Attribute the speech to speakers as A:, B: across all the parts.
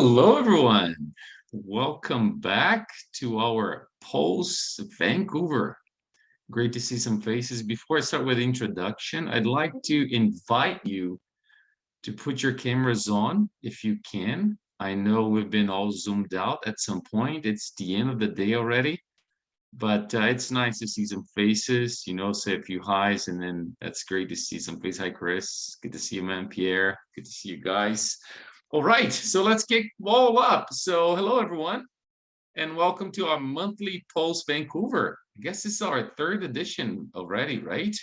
A: Hello, everyone. Welcome back to our Pulse Vancouver. Great to see some faces. Before I start with the introduction, I'd like to invite you to put your cameras on if you can. I know we've been all zoomed out at some point. It's the end of the day already, but it's nice to see some faces, say a few highs, and then that's great to see some faces. Hi, Chris. Good to see you, man. Pierre. Good to see you guys. All right, so let's kick all up. So hello, everyone, and welcome to our monthly Pulse Vancouver. I guess this is our third edition already, right?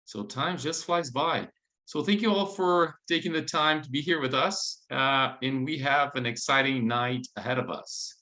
A: So time just flies by. So thank you all for taking the time to be here with us. And we have an exciting night ahead of us.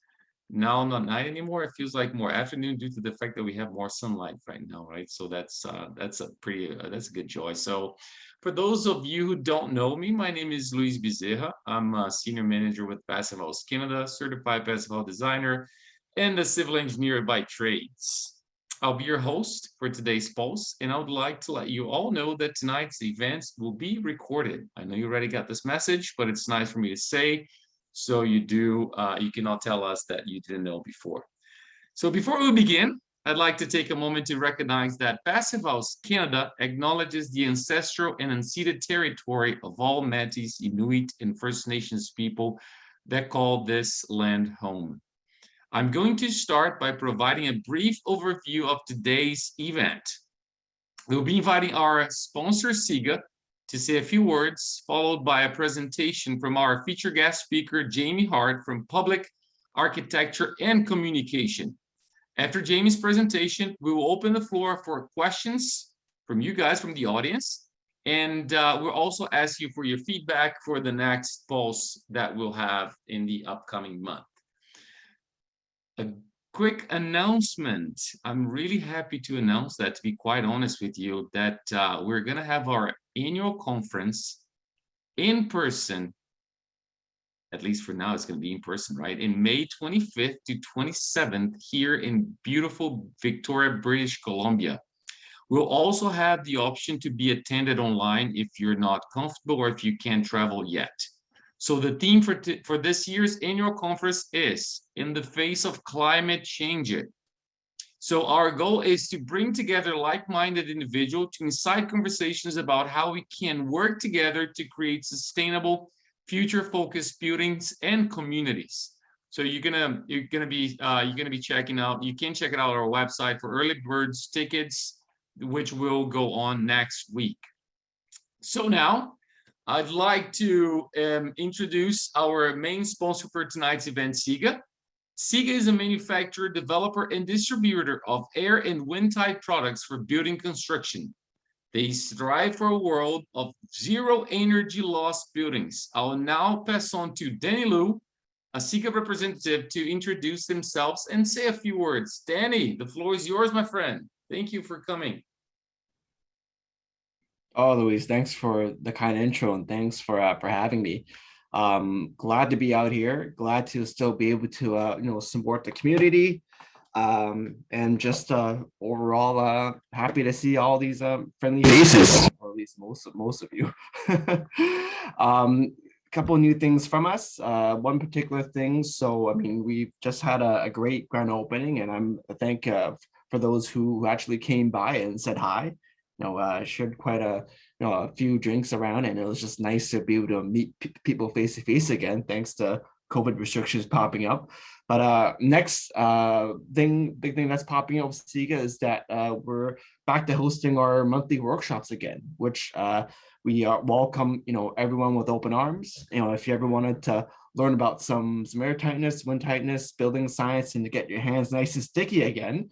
A: Now, not night anymore. It feels like more afternoon due to the fact that we have more sunlight right now, right? So that's a good joy. So for those of you who don't know me, my name is Luis Bezerra. I'm a senior manager with Passive House Canada, certified passive house designer, and a civil engineer by trades. I'll be your host for today's Pulse, and I would like to let you all know that tonight's events will be recorded. I know you already got this message, but it's nice for me to say, so you cannot tell us that you didn't know before. So before we begin, I'd like to take a moment to recognize that Passive House Canada acknowledges the ancestral and unceded territory of all Métis, Inuit, and First Nations people that call this land home. I'm going to start by providing a brief overview of today's event. We'll be inviting our sponsor, SIGA, to say a few words, followed by a presentation from our featured guest speaker, Jamie Harte from Public Architecture and Communication. After Jamie's presentation, we will open the floor for questions from you guys from the audience. And we'll also ask you for your feedback for the next Pulse that we'll have in the upcoming month. A quick announcement. I'm really happy to announce that, to be quite honest with you, that we're going to have our annual conference in person. At least for now, it's going to be in person, right? In May 25th to 27th here in beautiful Victoria, British Columbia. We'll also have the option to be attended online if you're not comfortable or if you can't travel yet. So the theme for this year's annual conference is In the Face of Climate Change. So our goal is to bring together like-minded individuals to incite conversations about how we can work together to create sustainable, future-focused buildings and communities. So you're gonna be checking out. You can check it out on our website for early birds tickets, which will go on next week. So now I'd like to introduce our main sponsor for tonight's event, SIGA. SIGA is a manufacturer, developer, and distributor of air and wind-tight products for building construction. They strive for a world of zero energy loss buildings. I'll now pass on to Danny Liu, a SIGA representative, to introduce themselves and say a few words. Danny, the floor is yours, my friend. Thank you for coming.
B: Oh, Luis, thanks for the kind intro and thanks for having me. Glad to be out here. Glad to still be able to support the community, and just overall happy to see all these friendly faces, or at least most of you. Couple of new things from us. One particular thing. So I mean, we've just had a great grand opening, and I'm thank for those who actually came by and said hi. Shared quite a few drinks around, and it was just nice to be able to meet people face to face again, thanks to COVID restrictions popping up. But next big thing that's popping up with SIGA is that we're back to hosting our monthly workshops again, which we welcome everyone with open arms. If you ever wanted to learn about some air tightness, wind tightness, building science, and to get your hands nice and sticky again,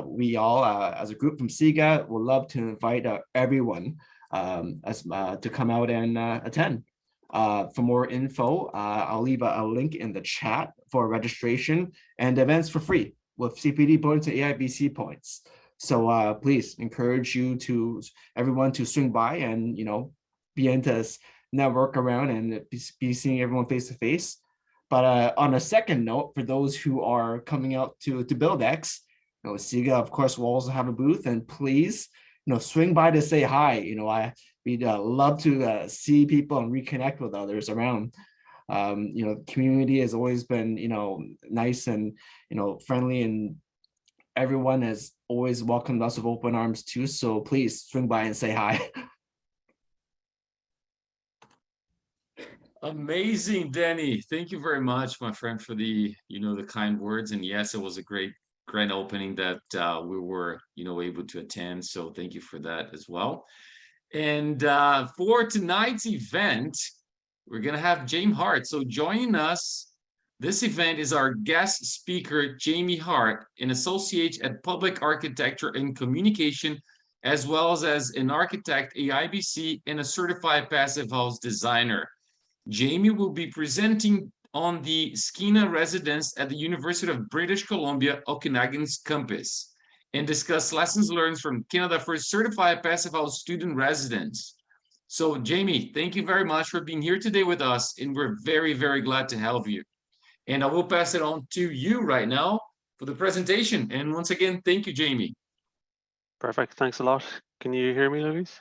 B: we all, as a group from SIGA, would love to invite everyone to come out and attend. For more info, I'll leave a link in the chat for registration, and events for free with CPD points and AIBC points. So please encourage everyone to swing by and be into network around and be seeing everyone face to face. But on a second note, for those who are coming out to BuildX, SIGA, of course, will also have a booth, and please, swing by to say hi. We'd love to see people and reconnect with others around. The community has always been, nice and, friendly, and everyone has always welcomed us with open arms too. So please swing by and say hi.
A: Amazing, Danny. Thank you very much, my friend, for the kind words. And yes, it was a great grand opening that we were, able to attend. So thank you for that as well. And for tonight's event, we're gonna have James Harte. So joining us, this event is our guest speaker, Jamie Harte, an associate at Public Architecture and Communication, as well as an architect, AIBC, and a certified passive house designer. Jamie will be presenting on the Skeena Residence at the University of British Columbia, Okanagan's campus, and discuss lessons learned from Canada's first certified passive house student residence. So, Jamie, thank you very much for being here today with us, and we're very, very glad to have you. And I will pass it on to you right now for the presentation. And once again, thank you, Jamie.
C: Perfect. Thanks a lot. Can you hear me, Louise?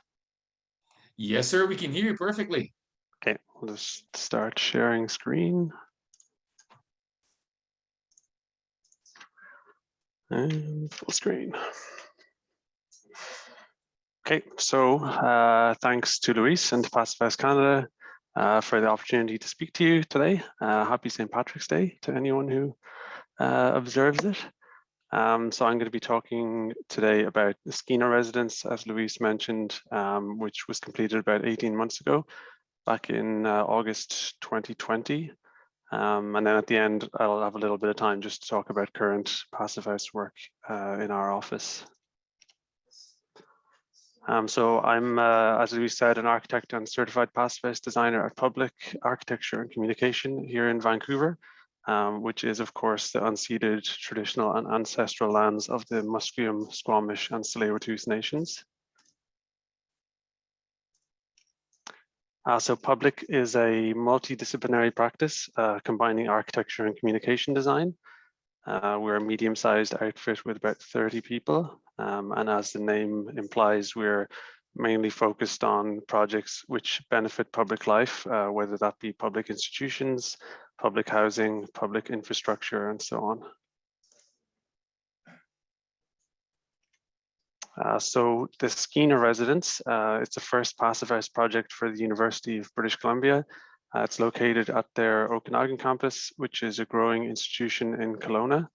A: Yes, sir. We can hear you perfectly.
C: Okay, we'll just start sharing screen. And full screen. Okay, so thanks to Louise and to Passive House Canada for the opportunity to speak to you today. Happy St. Patrick's Day to anyone who observes it. So I'm going to be talking today about the Skeena Residence, as Louise mentioned, which was completed about 18 months ago, back in August 2020. And then at the end, I'll have a little bit of time just to talk about current Passive House work in our office. So I'm, as we said, an architect and certified passive house designer at Public Architecture and Communication here in Vancouver, which is, of course, the unceded traditional and ancestral lands of the Musqueam, Squamish, and Tsleil-Waututh nations. So Public is a multidisciplinary practice combining architecture and communication design. We're a medium-sized outfit with about 30 people. And as the name implies, we're mainly focused on projects which benefit public life, whether that be public institutions, public housing, public infrastructure, and so on. So the Skeena Residence, it's the first passive house project for the University of British Columbia. It's located at their Okanagan campus, which is a growing institution in Kelowna.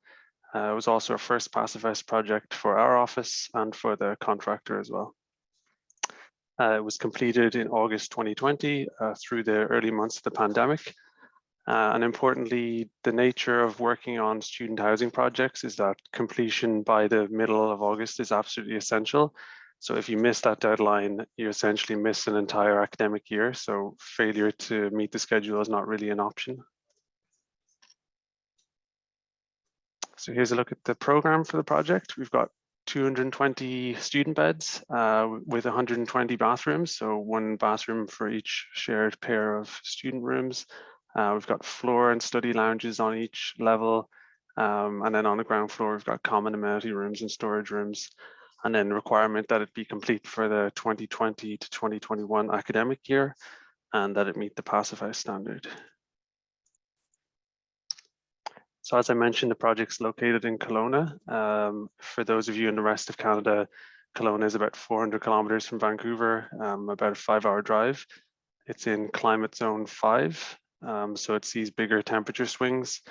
C: It was also our first passive house project for our office and for the contractor as well. It was completed in August 2020 through the early months of the pandemic. And importantly, the nature of working on student housing projects is that completion by the middle of August is absolutely essential. So if you miss that deadline, you essentially miss an entire academic year. So failure to meet the schedule is not really an option. So here's a look at the program for the project. We've got 220 student beds with 120 bathrooms. So one bathroom for each shared pair of student rooms. We've got floor and study lounges on each level. And then on the ground floor, we've got common amenity rooms and storage rooms. And then requirement that it be complete for the 2020 to 2021 academic year and that it meet the Passive House standard. So as I mentioned, the project's located in Kelowna. For those of you in the rest of Canada, Kelowna is about 400 kilometers from Vancouver, about a 5-hour drive. It's in climate zone 5, so it sees bigger temperature swings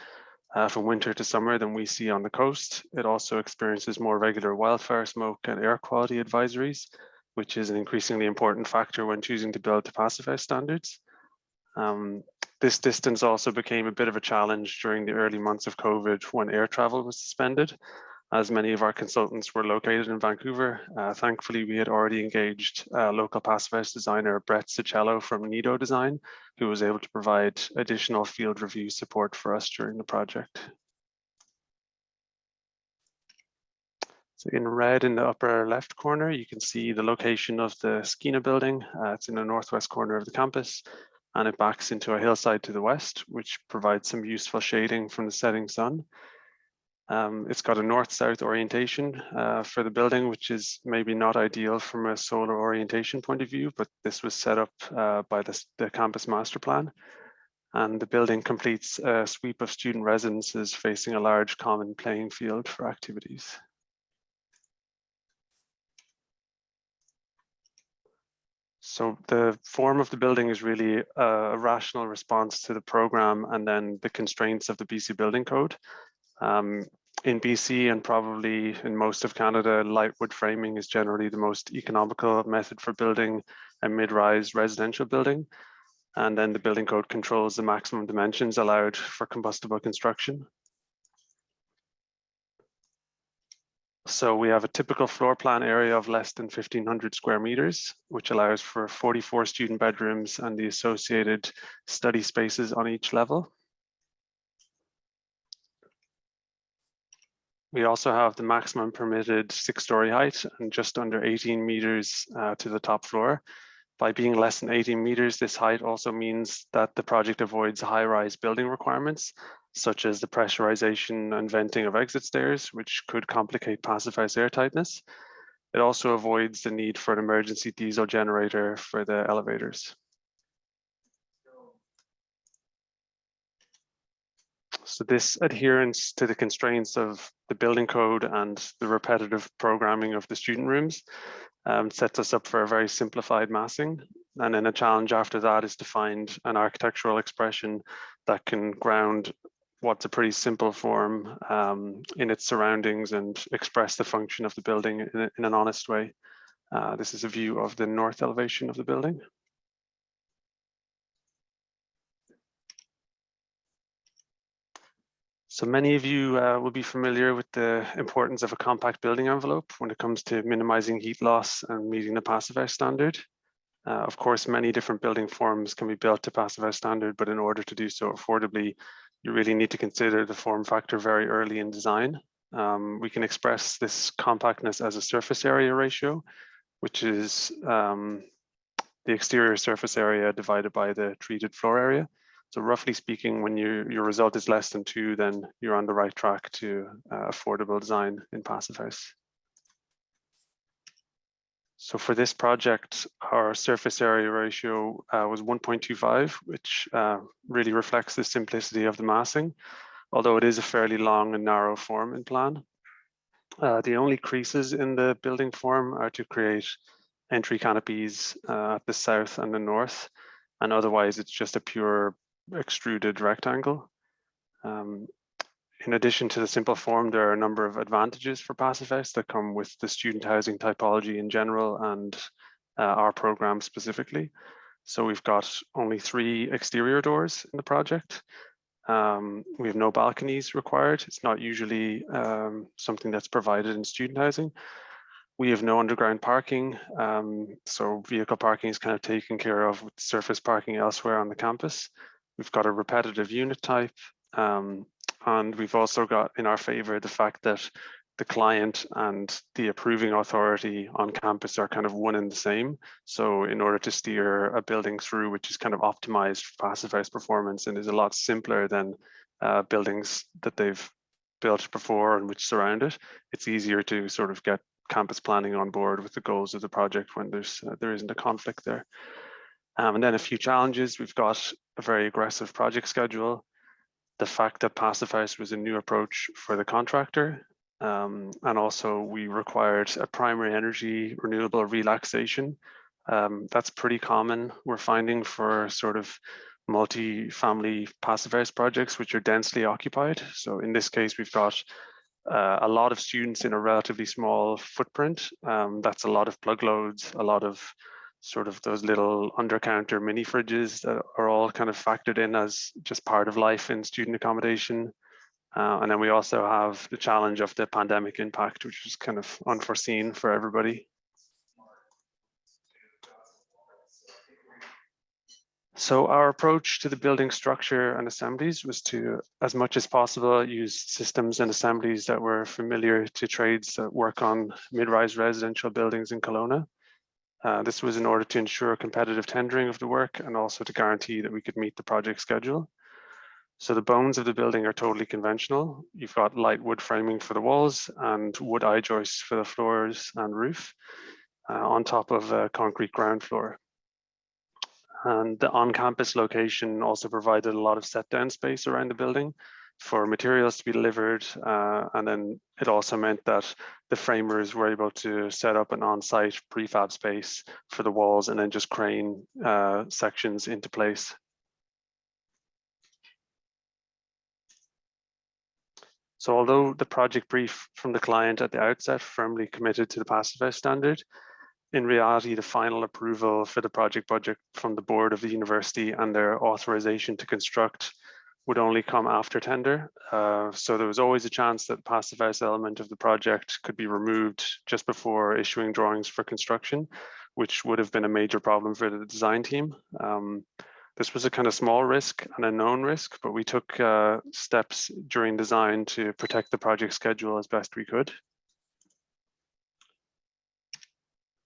C: from winter to summer than we see on the coast. It also experiences more regular wildfire smoke and air quality advisories, which is an increasingly important factor when choosing to build to Passive House standards. This distance also became a bit of a challenge during the early months of COVID when air travel was suspended, as many of our consultants were located in Vancouver. Thankfully, we had already engaged local Passive House designer Brett Cicello from Nido Design, who was able to provide additional field review support for us during the project. So in red in the upper left corner, you can see the location of the Skeena building. It's in the northwest corner of the campus, and it backs into a hillside to the west, which provides some useful shading from the setting sun. It's got a north-south orientation for the building, which is maybe not ideal from a solar orientation point of view, but this was set up by the campus master plan. And the building completes a sweep of student residences facing a large common playing field for activities. So the form of the building is really a rational response to the program and then the constraints of the BC Building Code. In BC and probably in most of Canada, light wood framing is generally the most economical method for building a mid-rise residential building. And then the building code controls the maximum dimensions allowed for combustible construction. So we have a typical floor plan area of less than 1,500 square meters, which allows for 44 student bedrooms and the associated study spaces on each level. We also have the maximum permitted 6-story height and just under 18 meters to the top floor. By being less than 18 meters, this height also means that the project avoids high-rise building requirements, such as the pressurization and venting of exit stairs, which could complicate passive house air tightness. It also avoids the need for an emergency diesel generator for the elevators. So this adherence to the constraints of the building code and the repetitive programming of the student rooms sets us up for a very simplified massing. And then a challenge after that is to find an architectural expression that can ground what's a pretty simple form in its surroundings and express the function of the building in an honest way. This is a view of the north elevation of the building. So many of you will be familiar with the importance of a compact building envelope when it comes to minimizing heat loss and meeting the passive house standard. Of course, many different building forms can be built to passive house standard, but in order to do so affordably, you really need to consider the form factor very early in design. We can express this compactness as a surface area ratio, which is the exterior surface area divided by the treated floor area. So roughly speaking, when your result is less than 2, then you're on the right track to affordable design in passive house. So for this project, our surface area ratio was 1.25, which really reflects the simplicity of the massing, although it is a fairly long and narrow form in plan. The only creases in the building form are to create entry canopies at the south and the north, and otherwise it's just a pure extruded rectangle. In addition to the simple form, there are a number of advantages for passive house that come with the student housing typology in general and our program specifically. So we've got only 3 exterior doors in the project. We have no balconies required. It's not usually something that's provided in student housing. We have no underground parking, so vehicle parking is kind of taken care of with surface parking elsewhere on the campus. We've got a repetitive unit type, and we've also got in our favor the fact that the client and the approving authority on campus are kind of one and the same. So in order to steer a building through, which is kind of optimized for passive house performance and is a lot simpler than buildings that they've built before and which surround it, it's easier to sort of get campus planning on board with the goals of the project when there isn't a conflict there. And then a few challenges. We've got a very aggressive project schedule. The fact that passive house was a new approach for the contractor. And also we required a primary energy renewable relaxation. That's pretty common, we're finding, for sort of multi-family passive house projects, which are densely occupied. So in this case, we've got a lot of students in a relatively small footprint. That's a lot of plug loads, a lot of sort of those little under-counter mini fridges that are all kind of factored in as just part of life in student accommodation. And then we also have the challenge of the pandemic impact, which is kind of unforeseen for everybody. So our approach to the building structure and assemblies was to, as much as possible, use systems and assemblies that were familiar to trades that work on mid-rise residential buildings in Kelowna. This was in order to ensure competitive tendering of the work and also to guarantee that we could meet the project schedule. So the bones of the building are totally conventional. You've got light wood framing for the walls and wood I-joists for the floors and roof on top of a concrete ground floor. And the on-campus location also provided a lot of set-down space around the building for materials to be delivered. And then it also meant that the framers were able to set up an on-site prefab space for the walls and then just crane sections into place. So although the project brief from the client at the outset firmly committed to the Passive House standard, in reality, the final approval for the project budget from the board of the university and their authorization to construct would only come after tender. So there was always a chance that the Passive House element of the project could be removed just before issuing drawings for construction, which would have been a major problem for the design team. This was a kind of small risk and a known risk, but we took steps during design to protect the project schedule as best we could.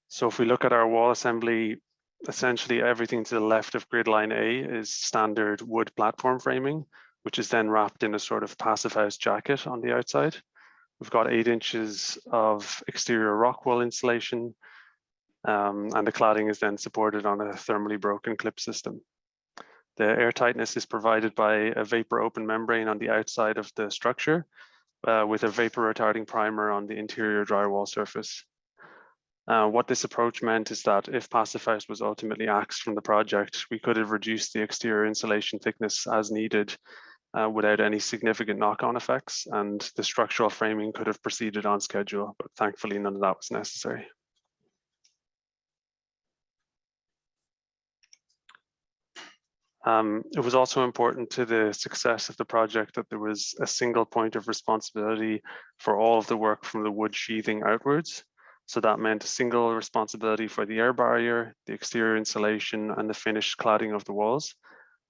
C: So if we look at our wall assembly, essentially everything to the left of grid line A is standard wood platform framing, which is then wrapped in a sort of Passive House jacket on the outside. We've got 8 inches of exterior rock wool insulation, and the cladding is then supported on a thermally broken clip system. The airtightness is provided by a vapor open membrane on the outside of the structure with a vapor retarding primer on the interior drywall surface. What this approach meant is that if Passive House was ultimately axed from the project, we could have reduced the exterior insulation thickness as needed without any significant knock-on effects, and the structural framing could have proceeded on schedule, but thankfully none of that was necessary. It was also important to the success of the project that there was a single point of responsibility for all of the work from the wood sheathing outwards. So that meant a single responsibility for the air barrier, the exterior insulation, and the finished cladding of the walls.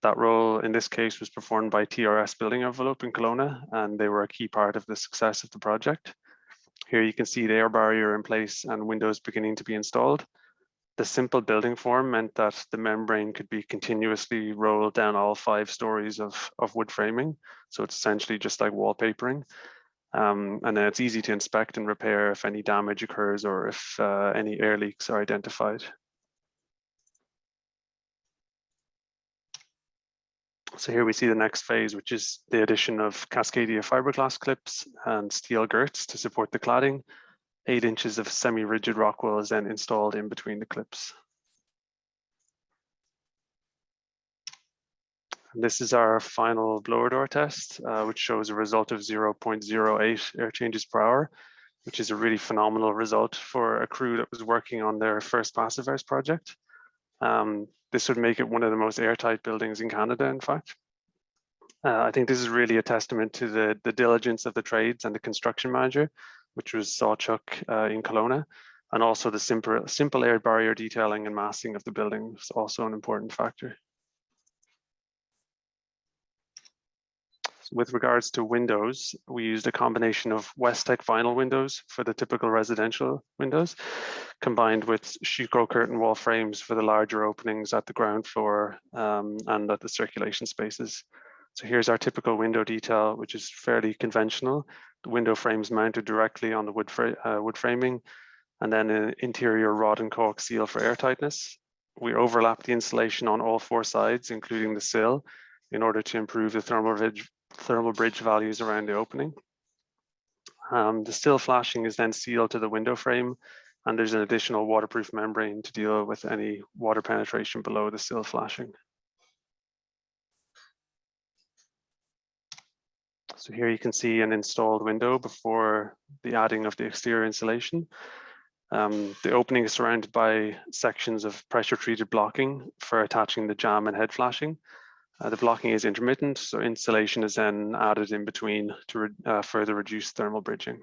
C: That role in this case was performed by TRS Building Envelope in Kelowna, and they were a key part of the success of the project. Here you can see the air barrier in place and windows beginning to be installed. The simple building form meant that the membrane could be continuously rolled down all 5 stories of wood framing. So it's essentially just like wallpapering. And then it's easy to inspect and repair if any damage occurs or if any air leaks are identified. So here we see the next phase, which is the addition of Cascadia fiberglass clips and steel girts to support the cladding. 8 inches of semi-rigid rock wool is then installed in between the clips. And this is our final blower door test, which shows a result of 0.08 air changes per hour, which is a really phenomenal result for a crew that was working on their first Passive House project. This would make it one of the most airtight buildings in Canada, in fact. I think this is really a testament to the diligence of the trades and the construction manager, which was Sawchuk in Kelowna, and also the simple air barrier detailing and massing of the building was also an important factor. With regards to windows, we used a combination of Westech vinyl windows for the typical residential windows, combined with Schuko curtain wall frames for the larger openings at the ground floor and at the circulation spaces. So here's our typical window detail, which is fairly conventional. The window frames mounted directly on the wood framing, and then an interior rod and caulk seal for airtightness. We overlap the insulation on all 4 sides, including the sill, in order to improve the thermal bridge values around the opening. The sill flashing is then sealed to the window frame, and there's an additional waterproof membrane to deal with any water penetration below the sill flashing. So here you can see an installed window before the adding of the exterior insulation. The opening is surrounded by sections of pressure treated blocking for attaching the jamb and head flashing. The blocking is intermittent, so insulation is then added in between to further reduce thermal bridging.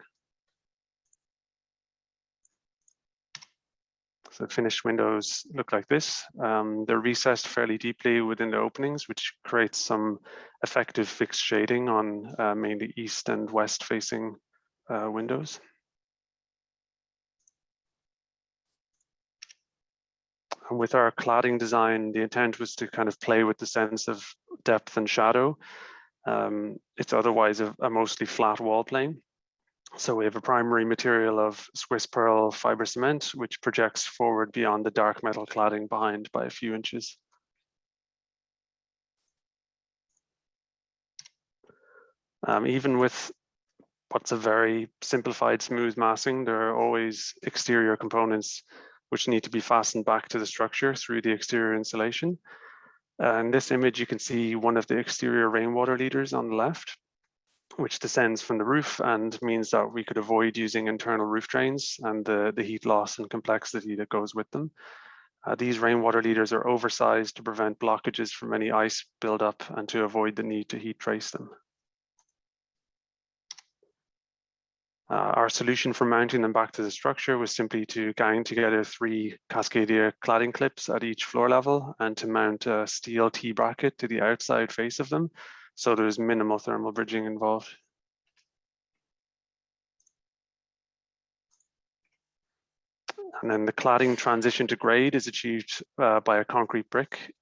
C: So finished windows look like this. They're recessed fairly deeply within the openings, which creates some effective fixed shading on mainly east and west facing windows. And with our cladding design, the intent was to kind of play with the sense of depth and shadow. It's otherwise a mostly flat wall plane. So we have a primary material of Swiss pearl fiber cement, which projects forward beyond the dark metal cladding behind by a few inches. Even with what's a very simplified smooth massing, there are always exterior components which need to be fastened back to the structure through the exterior insulation. In this image, you can see one of the exterior rainwater leaders on the left, which descends from the roof and means that we could avoid using internal roof drains and the heat loss and complexity that goes with them. These rainwater leaders are oversized to prevent blockages from any ice buildup and to avoid the need to heat trace them. Our solution for mounting them back to the structure was simply to gang together 3 Cascadia cladding clips at each floor level and to mount a steel T-bracket to the outside face of them, so there's minimal thermal bridging involved. And then the cladding transition to grade is achieved by a concrete brick.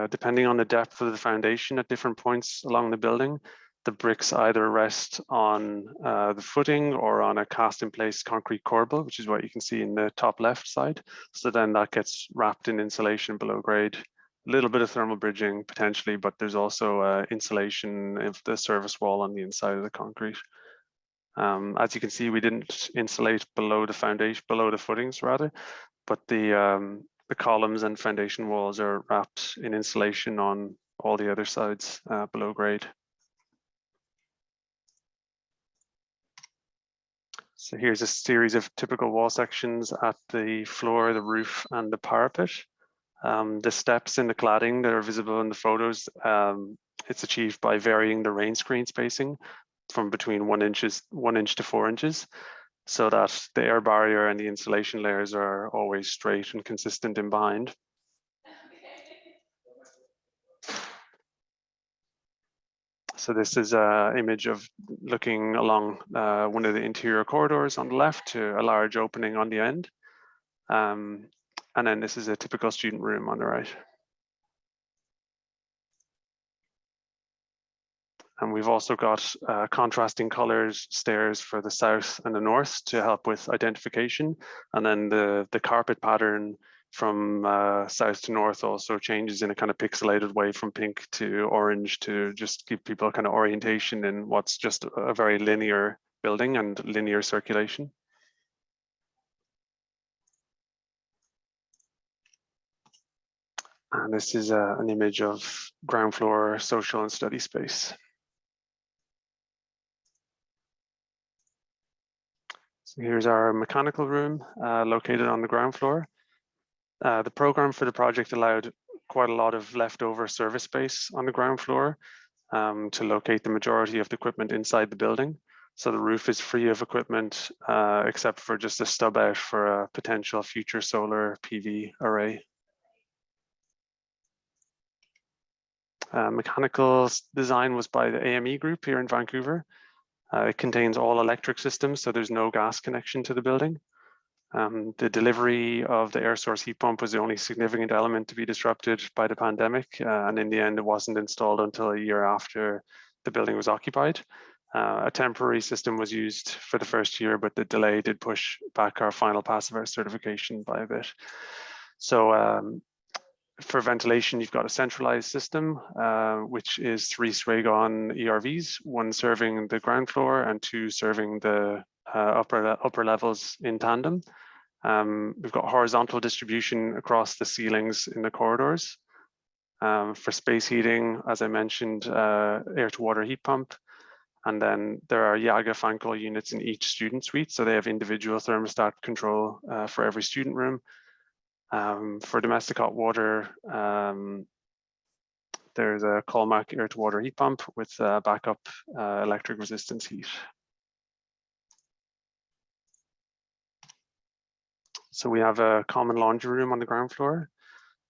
C: Depending on the depth of the foundation at different points along the building, the bricks either rest on the footing or on a cast in place concrete corbel, which is what you can see in the top left side. So then that gets wrapped in insulation below grade. A little bit of thermal bridging potentially, but there's also insulation of the surface wall on the inside of the concrete. As you can see, we didn't insulate below the foundation, below the footings rather, but the columns and foundation walls are wrapped in insulation on all the other sides below grade. So here's a series of typical wall sections at the floor, the roof, and the parapet. The steps in the cladding that are visible in the photos, it's achieved by varying the rain screen spacing from between 1 inch to 4 inches, so that the air barrier and the insulation layers are always straight and consistent in bind. So this is an image of looking along one of the interior corridors on the left to a large opening on the end. And then this is a typical student room on the right. And we've also got contrasting colors stairs for the south and the north to help with identification. And then the carpet pattern from south to north also changes in a kind of pixelated way from pink to orange to just give people kind of orientation in what's just a very linear building and linear circulation. And this is an image of ground floor social and study space. So here's our mechanical room located on the ground floor. The program for the project allowed quite a lot of leftover service space on the ground floor to locate the majority of the equipment inside the building. So the roof is free of equipment except for just a stub out for a potential future solar PV array. Mechanical design was by the AME group here in Vancouver. It contains all electric systems, so there's no gas connection to the building. The delivery of the air source heat pump was the only significant element to be disrupted by the pandemic. And in the end, it wasn't installed until a year after the building was occupied. A temporary system was used for the first year, but the delay did push back our final pass of our certification by a bit. So for ventilation, you've got a centralized system, which is 3 Swagon ERVs, 1 serving the ground floor and 2 serving the upper levels in tandem. We've got horizontal distribution across the ceilings in the corridors. For space heating, as I mentioned, air to water heat pump. And then there are Yaga fan coil units in each student suite. So they have individual thermostat control for every student room. For domestic hot water, there's a Colmac air to water heat pump with backup electric resistance heat. So we have a common laundry room on the ground floor.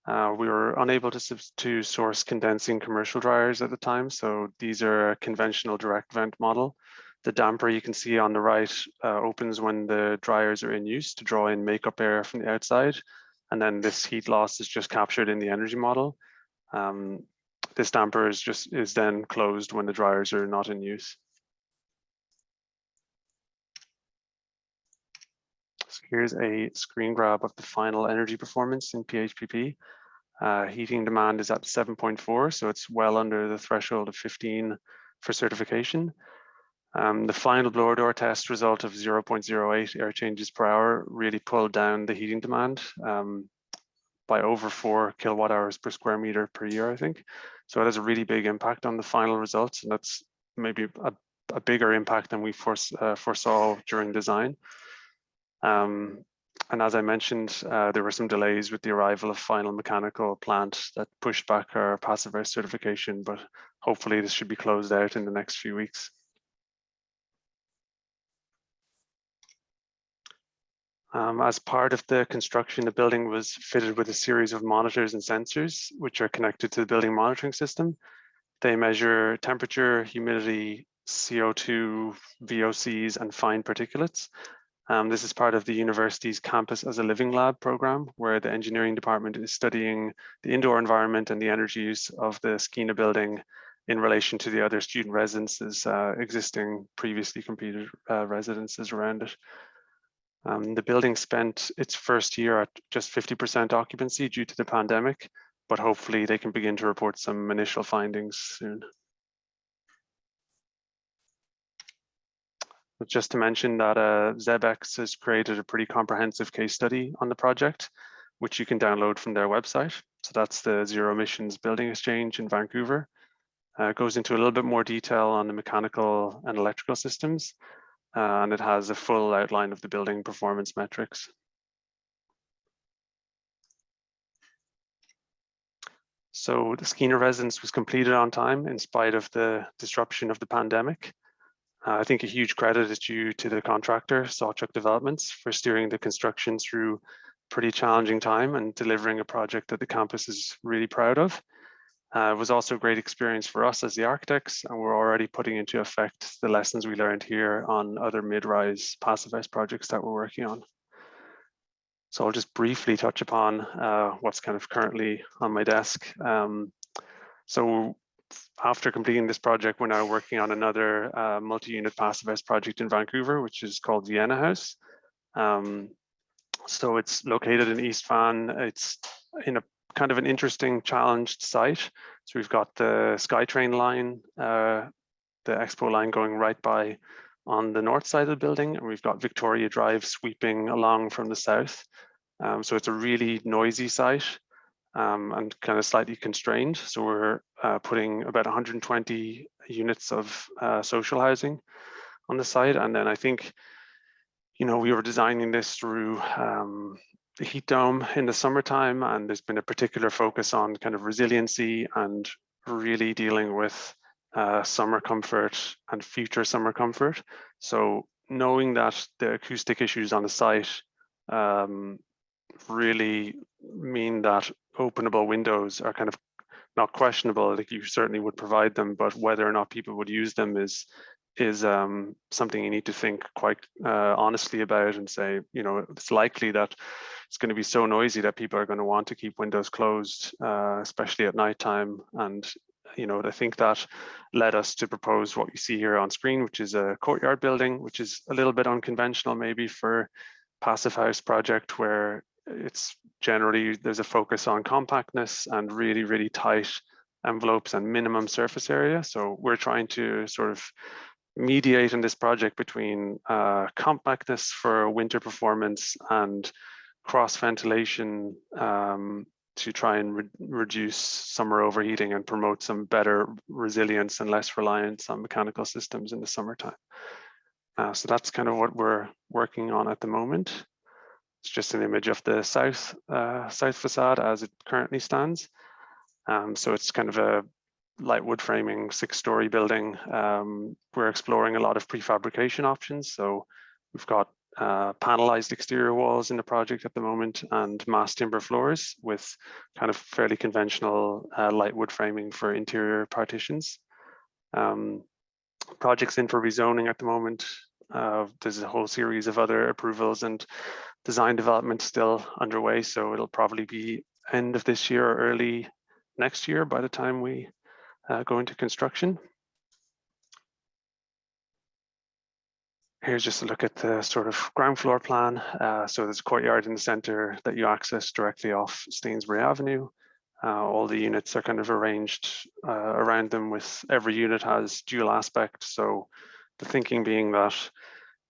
C: We were unable to source condensing commercial dryers at the time. So these are a conventional direct vent model. The damper you can see on the right opens when the dryers are in use to draw in makeup air from the outside. And then this heat loss is just captured in the energy model. This damper is then closed when the dryers are not in use. So here's a screen grab of the final energy performance in PHPP. Heating demand is at 7.4, so it's well under the threshold of 15 for certification. The final blower door test result of 0.08 air changes per hour really pulled down the heating demand by over 4 kilowatt hours per square meter per year, I think. So it has a really big impact on the final results, and that's maybe a bigger impact than we foresaw during design. And as I mentioned, there were some delays with the arrival of final mechanical plant that pushed back our passive house certification, but hopefully this should be closed out in the next few weeks. As part of the construction, the building was fitted with a series of monitors and sensors, which are connected to the building monitoring system. They measure temperature, humidity, CO2, VOCs, and fine particulates. This is part of the university's Campus as a Living Lab program, where the engineering department is studying the indoor environment and the energy use of the Skeena building in relation to the other student residences, existing previously completed residences around it. The building spent its first year at just 50% occupancy due to the pandemic, but hopefully they can begin to report some initial findings soon. But just to mention that ZEBEX has created a pretty comprehensive case study on the project, which you can download from their website. So that's the Zero Emissions Building Exchange in Vancouver. It goes into a little bit more detail on the mechanical and electrical systems, and it has a full outline of the building performance metrics. So the Skeena Residence was completed on time in spite of the disruption of the pandemic. I think a huge credit is due to the contractor, Sawchuck Developments, for steering the construction through a pretty challenging time and delivering a project that the campus is really proud of. It was also a great experience for us as the architects, and we're already putting into effect the lessons we learned here on other mid-rise passive house projects that we're working on. So I'll just briefly touch upon what's kind of currently on my desk. So after completing this project, we're now working on another multi-unit passive house project in Vancouver, which is called Vienna House. So it's located in East Van. It's in a kind of an interesting challenged site. So we've got the SkyTrain line, the Expo line going right by on the north side of the building, and we've got Victoria Drive sweeping along from the south. So it's a really noisy site and kind of slightly constrained. So we're putting about 120 units of social housing on the site. And then I think, you know, we were designing this through the heat dome in the summertime, and there's been a particular focus on kind of resiliency and really dealing with summer comfort and future summer comfort. So knowing that the acoustic issues on the site really mean that openable windows are kind of not questionable. Like, you certainly would provide them, but whether or not people would use them is something you need to think quite honestly about and say, you know, it's likely that it's going to be so noisy that people are going to want to keep windows closed, especially at nighttime. And, you know, I think that led us to propose what you see here on screen, which is a courtyard building, which is a little bit unconventional maybe for passive house project, where it's generally, there's a focus on compactness and really, really tight envelopes and minimum surface area. So we're trying to sort of mediate in this project between compactness for winter performance and cross ventilation to try and reduce summer overheating and promote some better resilience and less reliance on mechanical systems in the summertime. So that's kind of what we're working on at the moment. It's just an image of the south facade as it currently stands. So it's kind of a light wood framing 6-story building. We're exploring a lot of prefabrication options. So we've got panelized exterior walls in the project at the moment and mass timber floors with kind of fairly conventional light wood framing for interior partitions. Projects in for rezoning at the moment. There's a whole series of other approvals and design development still underway. So it'll probably be end of this year or early next year by the time we go into construction. Here's just a look at the sort of ground floor plan. So there's a courtyard in the center that you access directly off Stainsbury Avenue. All the units are kind of arranged around them, with every unit has dual aspect. So The thinking being that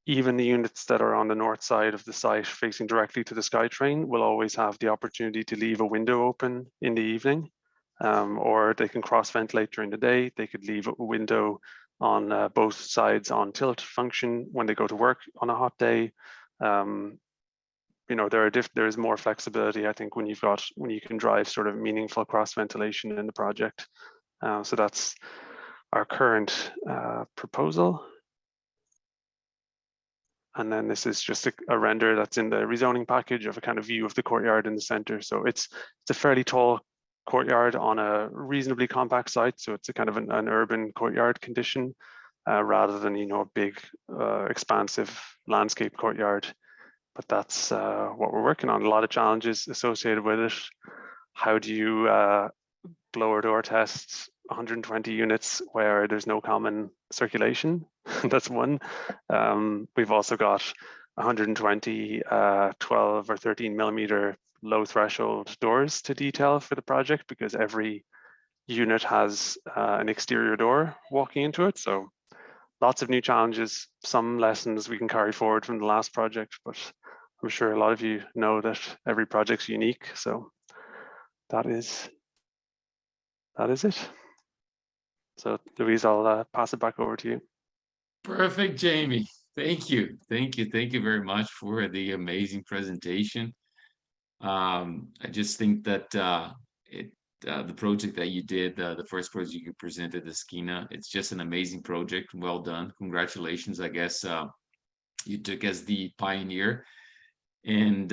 C: even the units that are on the north side of the site facing directly to the SkyTrain will always have the opportunity to leave a window open in the evening, or they can cross-ventilate during the day. They could leave a window on both sides on tilt function when they go to work on a hot day. You know, there is more flexibility, I think, when you can drive sort of meaningful cross-ventilation in the project. So that's our current proposal. And then this is just a render that's in the rezoning package of a kind of view of the courtyard in the center. So it's a fairly tall courtyard on a reasonably compact site. So it's a kind of an urban courtyard condition rather than, you know, a big expansive landscape courtyard. But that's what we're working on. A lot of challenges associated with it. How do you blower door test 120 units where there's no common circulation? That's one. We've also got 120 12 or 13 millimeter low threshold doors to detail for the project, because every unit has an exterior door walking into it. So lots of new challenges, some lessons we can carry forward from the last project, but I'm sure a lot of you know that every project's unique. So that is it. So Louise, I'll pass it back over to you.
A: Perfect, Jamie. Thank you. Thank you very much for the amazing presentation. I just think that the project that you did, the first project you presented, the Skeena, it's just an amazing project. Well done. Congratulations. I guess you took as the pioneer. And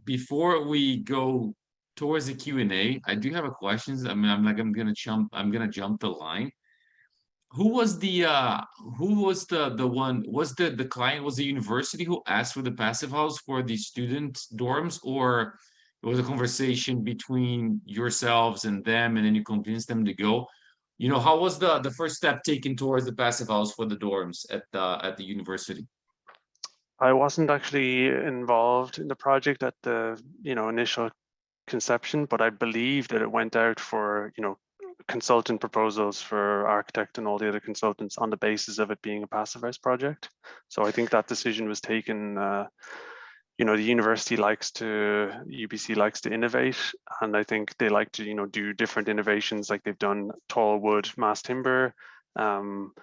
A: before we go towards the Q&A, I do have a questions. I mean, I'm gonna jump the line. Who was the client? Was the university who asked for the passive house for the student dorms, or it was a conversation between yourselves and them, and then you convinced them to go? You know, how was the first step taken towards the passive house for the dorms at the university?
C: I wasn't actually involved in the project at the, you know, initial conception, but I believe that it went out for, you know, consultant proposals for architect and all the other consultants on the basis of it being a passive house project. So I think that decision was taken. You know, the university UBC likes to innovate, and I think they like to, you know, do different innovations, like they've done tall wood mass timber, and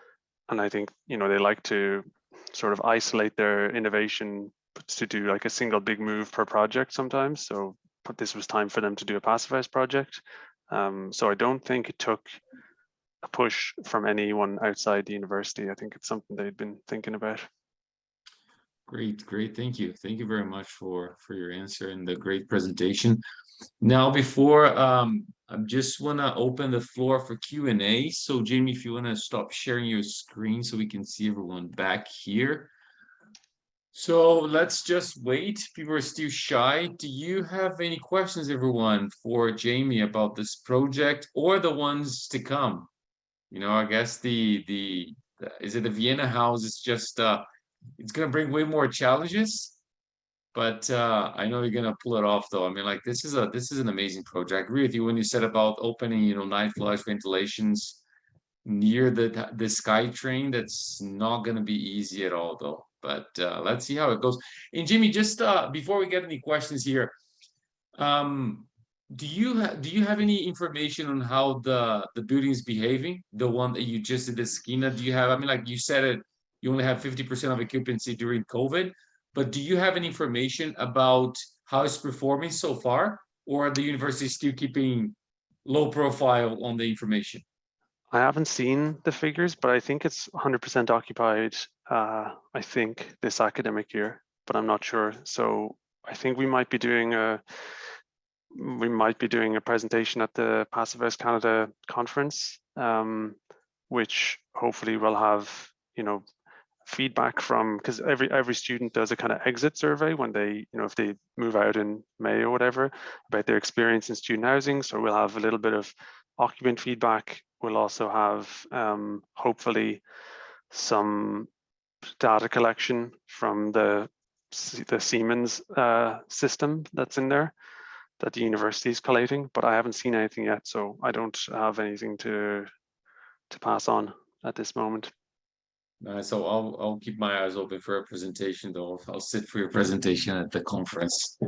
C: I think, you know, they like to sort of isolate their innovation to do like a single big move per project sometimes. So but this was time for them to do a passive house project. So I don't think it took a push from anyone outside the university. I think it's something they'd been thinking about.
A: Great. Thank you very much for your answer and the great presentation. Now, before I just want to open the floor for Q&A. So Jamie, if you want to stop sharing your screen so we can see everyone back here. So let's just wait. People are still shy. Do you have any questions, everyone, for Jamie about this project or the ones to come? You know, I guess is it the Vienna House? It's just it's gonna bring way more challenges, but I know you're gonna pull it off, though. I mean, like this is an amazing project. I agree with you when you said about opening, you know, night flush ventilations near the SkyTrain. That's not gonna be easy at all, though. But let's see how it goes. And Jimmy, just before we get any questions here, do you have any information on how the building is behaving? The one that you just did, the Skeena, do you have? I mean, like you said, you only have 50% of occupancy during COVID, but do you have any information about how it's performing so far, or are the university still keeping low profile on the information?
C: I haven't seen the figures, but I think it's 100% occupied, I think, this academic year, but I'm not sure. So I think we might be doing a presentation at the Passive House Canada conference, which hopefully will have, you know, feedback from, because every student does a kind of exit survey when they, you know, if they move out in May or whatever, about their experience in student housing. So we'll have a little bit of occupant feedback. We'll also have hopefully some data collection from the Siemens system that's in there that the university is collating, but I haven't seen anything yet, so I don't have anything to pass on at this moment.
A: So I'll keep my eyes open for a presentation though. I'll sit for your presentation at the conference.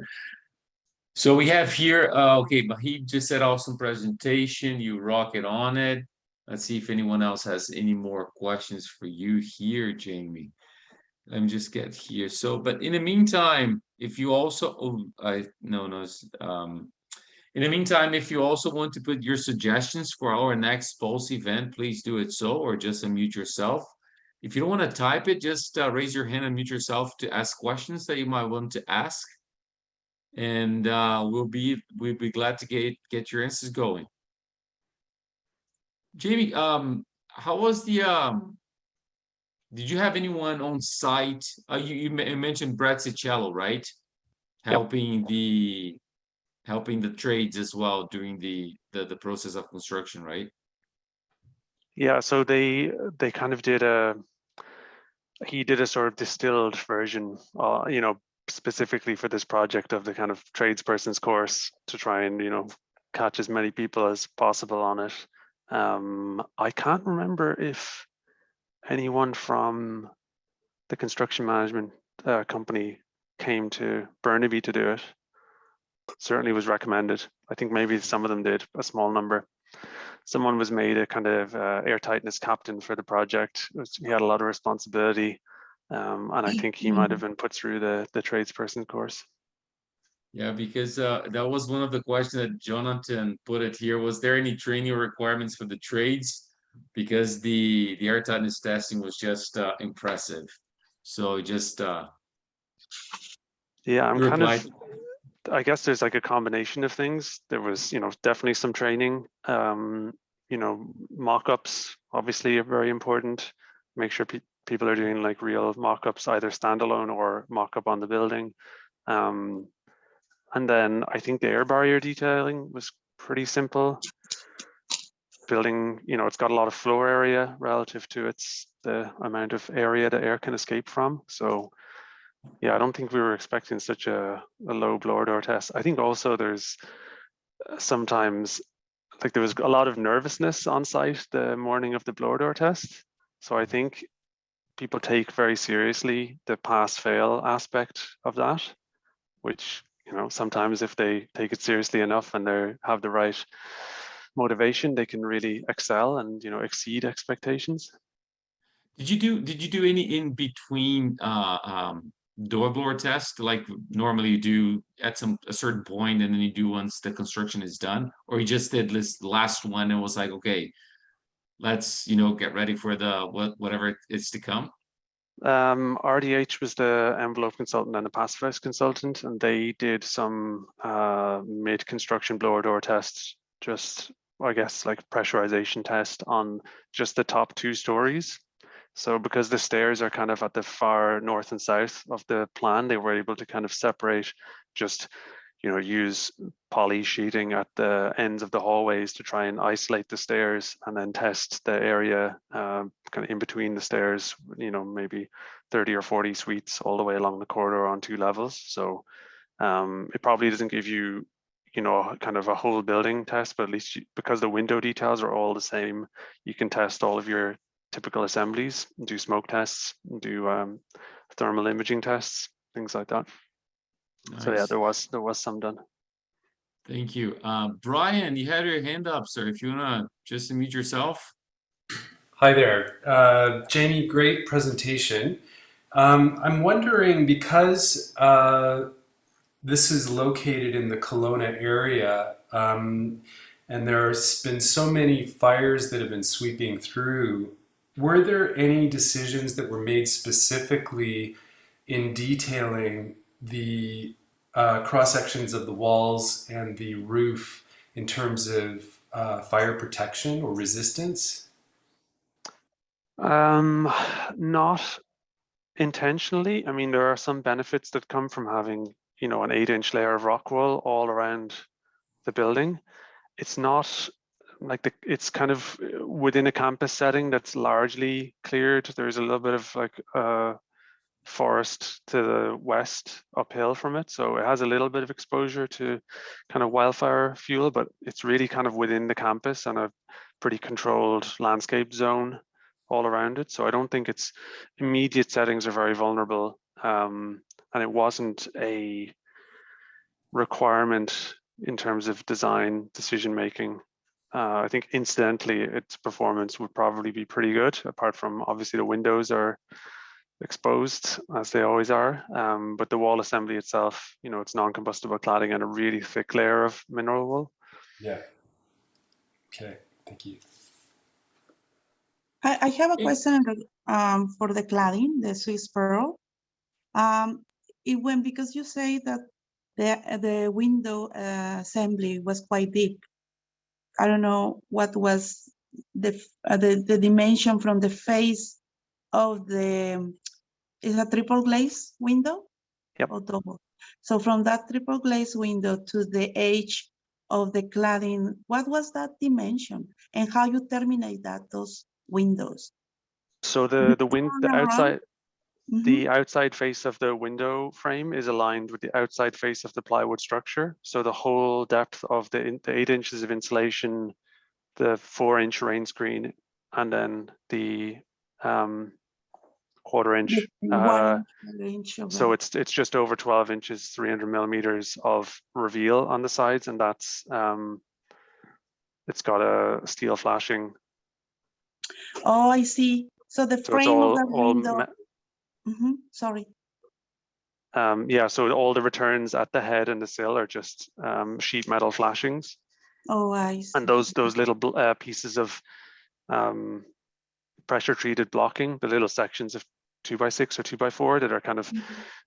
A: So we have here, okay, but he just said awesome presentation. You rock it on it. Let's see if anyone else has any more questions for you here, Jamie. Let me just get here. So, but in the meantime, if you also, oh, I no no, in the meantime, if you also want to put your suggestions for our next Pulse event, please do it so, or just unmute yourself. If you don't want to type it, just raise your hand and mute yourself to ask questions that you might want to ask, and we'll be glad to get your answers going. Jamie, how was the did you have anyone on site? You mentioned Brad Cicello, right?
C: Yep.
A: Helping the trades as well during the process of construction, right?
C: Yeah, so they kind of did he did a sort of distilled version, you know, specifically for this project of the kind of tradesperson's course to try and, you know, catch as many people as possible on it. I can't remember if anyone from the construction management company came to Burnaby to do it. Certainly was recommended. I think maybe some of them did, a small number. Someone was made a kind of air tightness captain for the project. He had a lot of responsibility, and I think he might have been put through the tradesperson course.
A: Yeah, because that was one of the questions that Jonathan put it here. Was there any training requirements for the trades? Because the air tightness testing was just impressive. So just
C: yeah, I'm kind
A: replied.
C: of. I guess there's like a combination of things. There was, you know, definitely some training. You know, mock-ups obviously are very important. Make sure people are doing like real mock-ups, either standalone or mock-up on the building. And then I think the air barrier detailing was pretty simple. Building, you know, it's got a lot of floor area relative to the amount of area the air can escape from. So yeah, I don't think we were expecting such a low blower door test. I think also there's sometimes, like there was a lot of nervousness on site the morning of the blower door test. So I think people take very seriously the pass fail aspect of that, which, you know, sometimes if they take it seriously enough and they have the right motivation, they can really excel and, you know, exceed expectations.
A: Did you do any in between door blower test like normally you do at a certain point and then you do once the construction is done, or you just did this last one and was like, okay, let's, you know, get ready for the whatever is to come?
C: RDH was the envelope consultant and the pacifist consultant, and they did some mid-construction blower door tests, just I guess like pressurization test on just the top 2 stories. So because the stairs are kind of at the far north and south of the plan, they were able to kind of separate, just, you know, use poly sheeting at the ends of the hallways to try and isolate the stairs, and then test the area kind of in between the stairs, you know, maybe 30 or 40 suites all the way along the corridor on 2 levels. So it probably doesn't give you, you know, kind of a whole building test, but at least because the window details are all the same, you can test all of your typical assemblies, do smoke tests, do thermal imaging tests, things like that. Nice. So yeah, there was some done.
A: Thank you. Brian, you had your hand up, sir. If you wanna just unmute yourself.
D: Hi there. Jamie, great presentation. I'm wondering, because this is located in the Kelowna area, and there's been so many fires that have been sweeping through, were there any decisions that were made specifically in detailing the cross-sections of the walls and the roof in terms of fire protection or resistance?
C: Not intentionally. I mean, there are some benefits that come from having, you know, an 8-inch layer of rock wool all around the building. It's not like it's kind of within a campus setting that's largely cleared. There's a little bit of like forest to the west uphill from it, so it has a little bit of exposure to kind of wildfire fuel, but it's really kind of within the campus and a pretty controlled landscape zone. all around it. So I don't think its immediate settings are very vulnerable. And it wasn't a requirement in terms of design decision making. I think incidentally, its performance would probably be pretty good, apart from obviously the windows are exposed as they always are. But the wall assembly itself, you know, it's non-combustible cladding and a really thick layer of mineral wool.
D: Yeah. Okay, thank you.
E: I have a question for the cladding, the Swiss pearl. Because you say that the window assembly was quite deep. I don't know what was the dimension from the face of the, is a triple glaze window?
C: Yep.
E: Or double? So from that triple glaze window to the edge of the cladding, what was that dimension? And how you terminate those windows?
C: So the outside, the outside face of the window frame is aligned with the outside face of the plywood structure. So the whole depth of the 8 inches of insulation, the 4-inch rain screen, and then the 1/4 inch. So it's just over 12 inches, 300 millimeters of reveal on the sides, and that's it's got a steel flashing.
E: Oh, I see. So the frame of the window. Sorry.
C: Yeah, so all the returns at the head and the sill are just sheet metal flashings.
E: Oh, I see.
C: And those little pieces of pressure treated blocking, the little sections of 2x6 or 2x4 that are kind of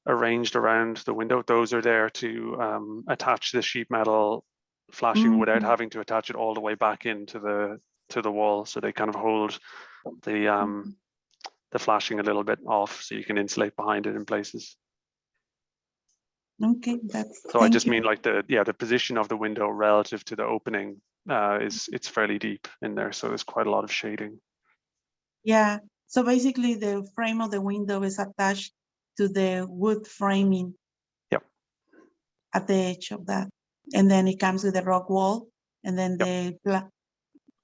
C: arranged around the window, those are there to attach the sheet metal flashing without having to attach it all the way back into the wall. So they kind of hold the flashing a little bit off, so you can insulate behind it in places.
E: Okay, that's.
C: So I just mean like the position of the window relative to the opening it's fairly deep in there, so there's quite a lot of shading.
E: Yeah. So basically, the frame of the window is attached to the wood framing.
C: Yep.
E: At the edge of that, and then it comes with the rock wall, and then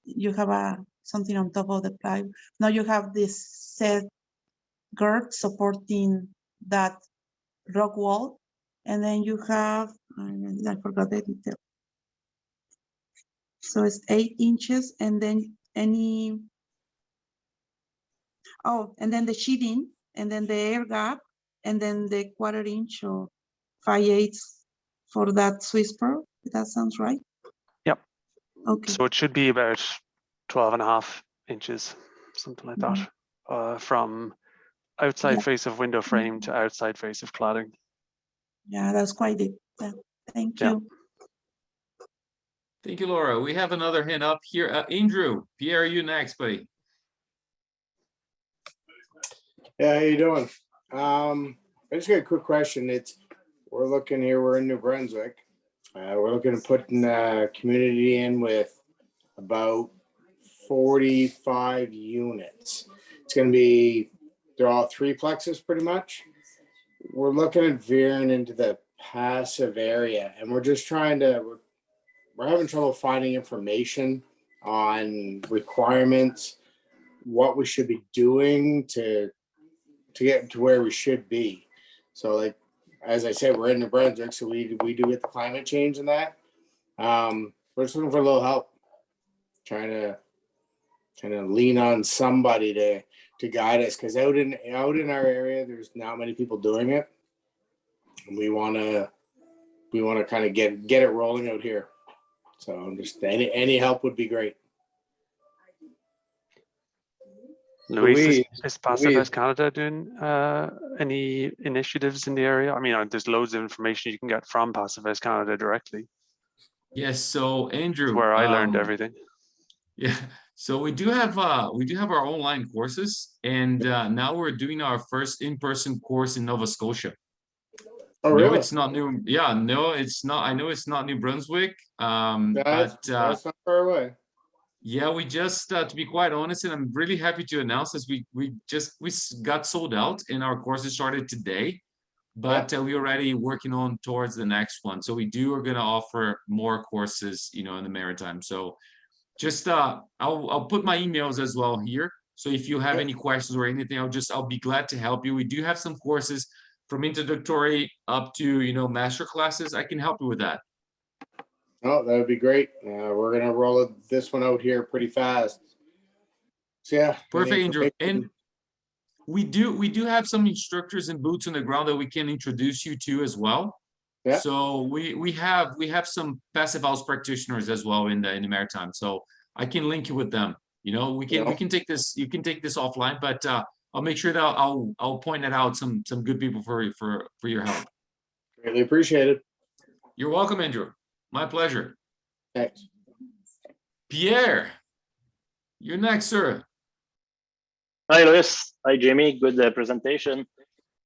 E: you have something on top of the plywood. Now you have this set girth supporting that rock wall, and then you have, I forgot the detail. So it's 8 inches, and then and then the sheeting, and then the air gap, and then the 1/4 inch or 5/8 for that Swiss pearl. That sounds right?
C: Yep.
E: Okay.
C: So it should be about 12.5 inches, something like that, from outside face of window frame to outside face of cladding.
E: Yeah, that's quite deep. Yeah. Thank you.
A: Thank you, Laura. We have another hand up here. Andrew, Pierre, you next, buddy.
F: Yeah, how you doing? I just got a quick question. We're looking here, we're in New Brunswick. We're looking at putting a community in with about 45 units. It's going to be, they're all 3-plexes pretty much. We're looking at veering into the passive area, and we're just we're having trouble finding information on requirements, what we should be doing to get to where we should be. So like, as I said, we're in New Brunswick, so we do get the climate change and that. We're just looking for a little help, trying to kind of lean on somebody to guide us, because out in our area, there's not many people doing it, and we want to kind of get it rolling out here. So just any help would be great.
C: Louise, is Passive Canada doing any initiatives in the area? I mean, there's loads of information you can get from Passive Canada directly.
A: Yes, so Andrew,
C: it's where I learned everything.
A: Yeah, so we do have our online courses, and now we're doing our first in-person course in Nova Scotia.
F: Oh, really?
A: No, it's not new. Yeah, no, it's not. I know it's not New Brunswick.
F: That's not far away.
A: Yeah, we just, to be quite honest, and I'm really happy to announce this, we got sold out, and our courses started today, but we're already working on towards the next one. So we are going to offer more courses, in the maritime. So just I'll put my emails as well here. So if you have any questions or anything, I'll be glad to help you. We do have some courses from introductory up to, you know, master classes. I can help you with that.
F: Oh, that would be great. We're gonna roll this one out here pretty fast. So yeah.
A: Perfect,
F: any
A: Andrew.
F: information-
A: And we do have some instructors and boots on the ground that we can introduce you to as well.
F: Yeah.
A: So we have some passive house practitioners as well in the maritime. So I can link you with them. You know, we can take this. You can take this offline, but I'll make sure that I'll point it out some good people for your help.
F: Greatly appreciated.
A: You're welcome, Andrew. My pleasure.
F: Thanks.
A: Pierre, you're next, sir.
G: Hi, Luis. Hi, Jamie. Good presentation.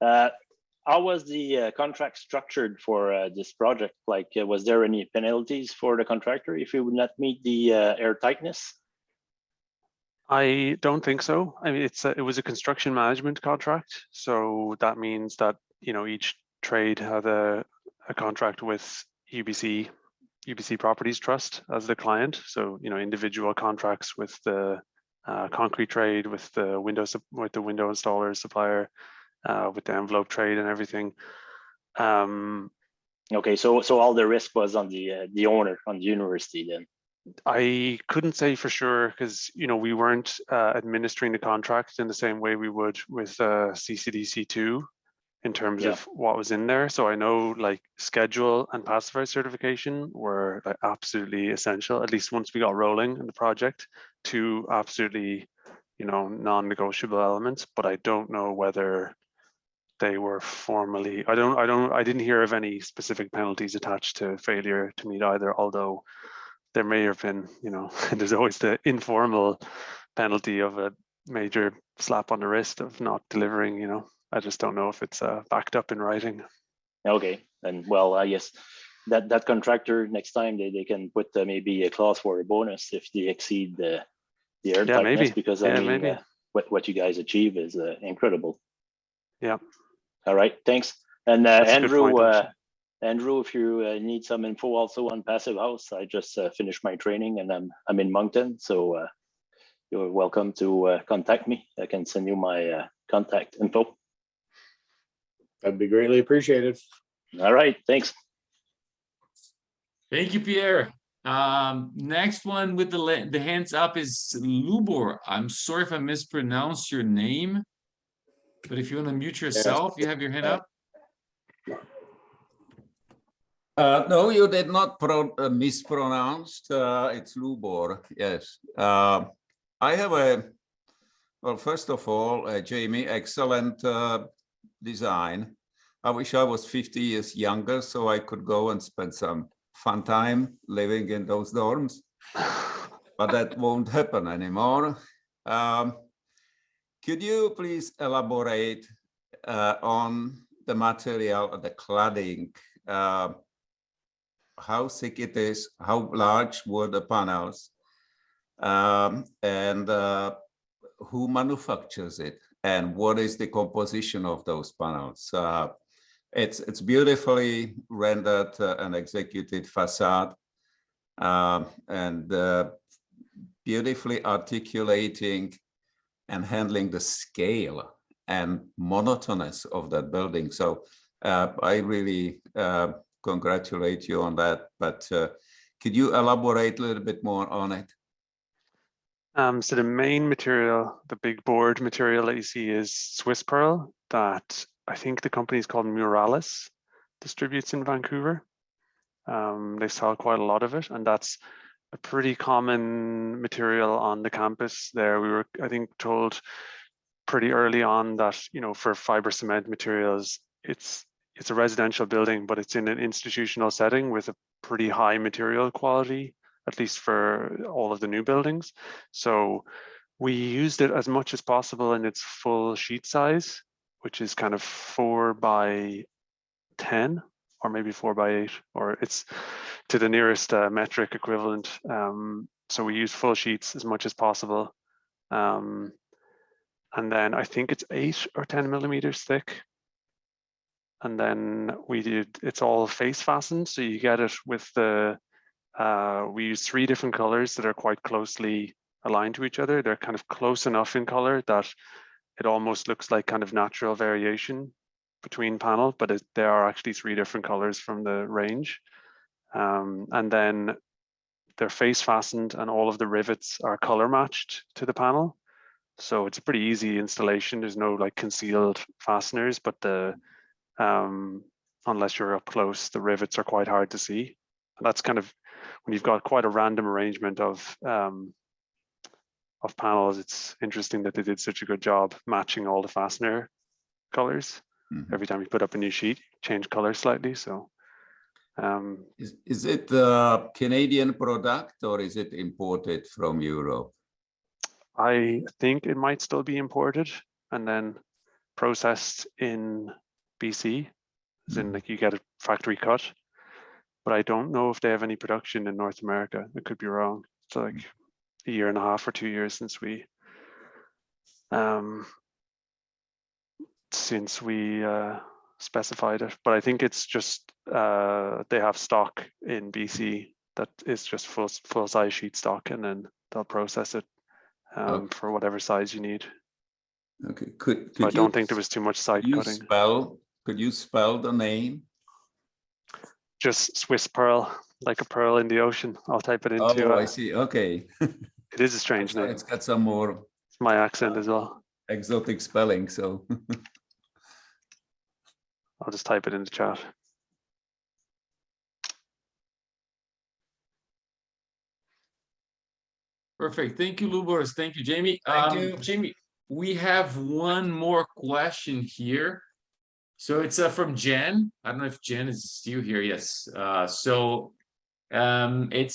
G: How was the contract structured for this project? Like, was there any penalties for the contractor if he would not meet the air tightness?
C: I don't think so. I mean, it was a construction management contract, so that means that, you know, each trade had a contract with UBC Properties Trust as the client. So, you know, individual contracts with the concrete trade, with the window installer supplier, with the envelope trade and everything.
G: Okay, so all the risk was on the owner, on the university then.
C: I couldn't say for sure because, you know, we weren't administering the contract in the same way we would with CCDC2 in terms of what was in there. So I know like schedule and pacifier certification were like absolutely essential, at least once we got rolling in the project, to absolutely, you know, non-negotiable elements, but I don't know whether they were formally, I didn't hear of any specific penalties attached to failure to meet either, although there may have been, you know, there's always the informal penalty of a major slap on the wrist of not delivering, you know. I just don't know if it's backed up in writing.
G: Okay, and well, I guess that contractor next time they can put maybe a clause for a bonus if they exceed the air tightness,
C: maybe.
G: because I mean,
C: maybe.
G: what you guys achieve is incredible.
C: Yeah.
G: All right, thanks. And
C: That's a good point, actually.
G: Andrew, if you need some info also on passive house, I just finished my training and I'm in Moncton, so you're welcome to contact me. I can send you my contact info.
F: That'd be greatly appreciated.
G: All right, thanks.
A: Thank you, Pierre. Next one with the hands up is Lubor. I'm sorry if I mispronounced your name, but if you want to mute yourself, you have your hand up.
H: No, you did not mispronounced. It's Lubor. Yes. I have well, first of all, Jamie, excellent design. I wish I was 50 years younger so I could go and spend some fun time living in those dorms, but that won't happen anymore. Could you please elaborate on the material, the cladding, how thick it is, how large were the panels, and who manufactures it, and what is the composition of those panels? It's beautifully rendered and executed facade, and beautifully articulating and handling the scale and monotonous of that building. So I really congratulate you on that, but could you elaborate a little bit more on it?
C: So the main material, the big board material that you see is Swiss pearl that I think the company is called Muralis, distributes in Vancouver. They sell quite a lot of it, and that's a pretty common material on the campus there. We were, I think, told pretty early on that, you know, for fiber cement materials, it's a residential building, but it's in an institutional setting with a pretty high material quality, at least for all of the new buildings. So we used it as much as possible in its full sheet size, which is kind of 4 by 10 or maybe 4 by 8, or it's to the nearest metric equivalent. So we use full sheets as much as possible. And then I think it's 8 or 10 millimeters thick. And then it's all face fastened. So you get it with the, we use 3 different colors that are quite closely aligned to each other. They're kind of close enough in color that it almost looks like kind of natural variation between panel, but they are actually 3 different colors from the range. And then they're face fastened and all of the rivets are color matched to the panel. So it's a pretty easy installation. There's no like concealed fasteners, but the unless you're up close, the rivets are quite hard to see. And that's kind of when you've got quite a random arrangement of panels. It's interesting that they did such a good job matching all the fastener colors. Every time you put up a new sheet, change color slightly. So
H: is it a Canadian product or is it imported from Europe?
C: I think it might still be imported and then processed in BC, as in like you get a factory cut. But I don't know if they have any production in North America. I could be wrong. It's like a year and a half or 2 years since we specified it. But I think it's just they have stock in BC that is just full size sheet stock, and then they'll process it for whatever size you need.
H: Okay, could
C: I don't think there was too much side cutting.
H: Could you spell the name?
C: Just Swiss pearl, like a pearl in the ocean. I'll type it into.
H: Oh, I see. Okay.
C: It is a strange name.
H: It's got some more.
C: It's my accent as well.
H: Exotic spelling, so.
C: I'll just type it in the chat.
A: Perfect. Thank you, Lubos. Thank you, Jamie.
H: Thank you.
A: Jamie, we have one more question here. So it's from Jen. I don't know if Jen is still here. Yes. It's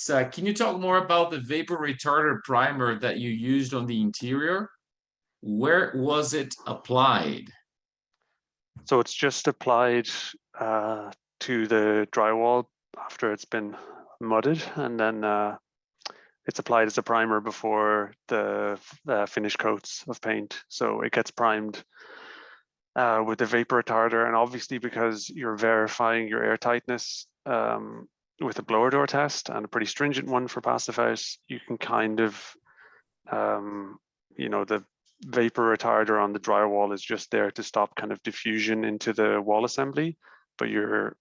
A: can you talk more about the vapor retarder primer that you used on the interior? Where was it applied?
C: So it's just applied to the drywall after it's been mudded, and then it's applied as a primer before the finish coats of paint. So it gets primed with the vapor retarder, and obviously because you're verifying your airtightness with a blower door test, and a pretty stringent one for Passive House, you can kind of, the vapor retarder on the drywall is just there to stop kind of diffusion into the wall assembly, but you're,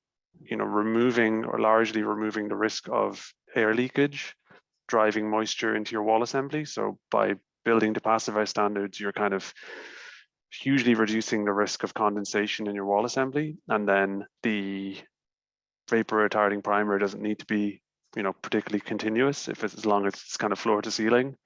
C: removing or largely removing the risk of air leakage, driving moisture into your wall assembly. So by building to Passive House standards, you're kind of hugely reducing the risk of condensation in your wall assembly. And then the vapor retarding primer doesn't need to be, particularly continuous. As long as it's kind of floor to ceiling,